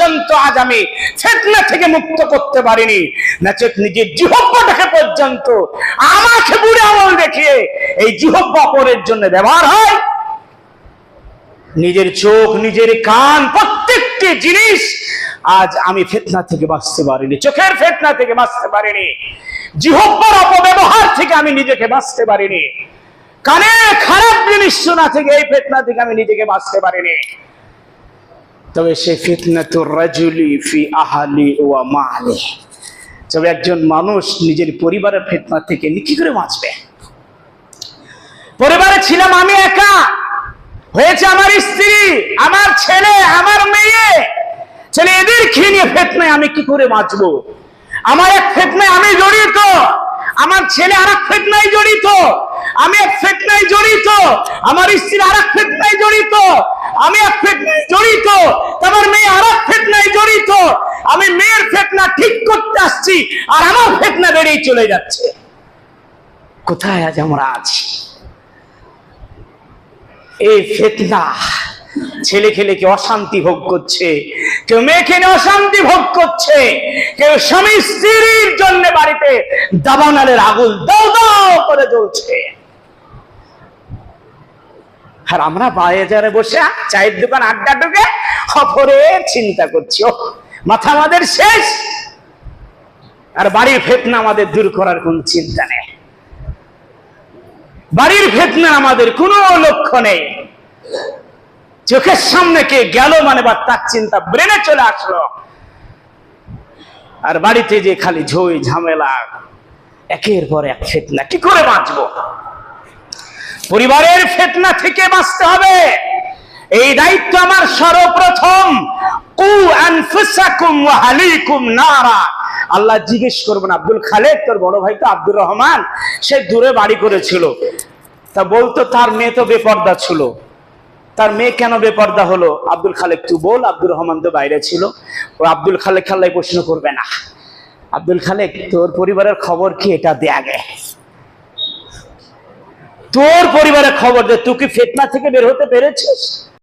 পর্যন্ত আজ আমি ফিতনা থেকে মুক্ত করতে পারিনি, নচেত নিজের জিহ্বাটাকে পর্যন্ত আমাকে বুড়ে আমল দেখিয়ে এই জিহ্বা অপরের জন্য ব্যবহার হয়। নিজের চোখ, নিজের কান, প্রত্যেকটি জিনিস আজ আমি ফিতনা থেকে বাঁচতে পারিনি, চোখের ফিতনা থেকে বাঁচতে পারিনি, জিহ্বার অপব্যবহার থেকে আমি নিজেকে বাঁচতে পারিনি, কানে খারাপ জিনিস শোনা থেকে, এই ফিতনা থেকে আমি নিজেকে বাঁচতে পারিনি। তবে সে ফিতনাতুর রাজুলি ফি আহলি ওয়া মালি, তবে একজন মানুষ নিজের পরিবারের ফিতনা থেকে কি করে বাঁচবে? পরিবারে ছিলাম আমি একা, হয়েছে আমার স্ত্রী, আমার ছেলে, আমার মেয়ে, ছেলে এদেরকে নিয়ে ফিতনায় আমি কি করে বাঁচবো? আমার এক ফিতনায় আমি জড়িত, আমার ছেলে আর এক ফিতনায় জড়িত, আমি এক ফিতনায় জড়িত, আমার স্ত্রী আর এক ফিতনায় জড়িত, আমি এক ফিতনায় জড়িত, আমার মেয়ে আর এক ফিতনায় জড়িত। আমি মেয়ের ফিতনা ঠিক করতে আসছি আর আমার ফিতনা বেড়েই চলে যাচ্ছে। কোথায় আজ আমরা আছি? এই ফিতনা ছেলে খেলে কেউ অশান্তি ভোগ করছে, কেউ মেয়েকে নিয়ে অশান্তি ভোগ করছে, কেউ স্বামী স্ত্রীর জন্য বাড়িতে দাবানলের আগুন দাও দাও করে জ্বলছে। আর আমরা বাজারে বসে চায়ের দোকান আড্ডা ঢুকে অপরের চিন্তা করছি, ও মাথা আমাদের শেষ, আর বাড়ির ফিতনা আমাদের দূর করার কোন চিন্তা নেই, বাড়ির ফিতনা আমাদের কোনো লক্ষ্য নেই। চোখের সামনে কে গেল মানে বা তার চিন্তা ব্রেনে চলে আসলো, আর বাড়িতে যে খালি ঝই ঝামেলা, একের পর এক ফিতনা। কি করে বাঁচবো? পরিবারের ফিতনা থেকে বাঁচতে হবে, এই দায়িত্ব আমার সর্বপ্রথম। কু আনফুসাকুম ওয়া আহলিকুম নারা। আল্লাহ জিজ্ঞেস করবেন, আব্দুল খালেক তোর বড় ভাই তো আব্দুর রহমান, সে দূরে বাড়ি করেছিল, তা বলতো তার মেয়ে তো বেপর্দা ছিল, তার মেয়ে কেন বেপর্দা হলো? আব্দুল খালেক তুই বল, আব্দুর রহমান তো বাইরে ছিল। ও আব্দুল খালেক খাল্লাই প্রশ্ন করবে না, আব্দুল খালেক তোর পরিবারের খবর কি, এটা দে আগে, তোর পরিবারের খবর দে, তুই কি ফিতনা থেকে বের হতে পেরেছিস?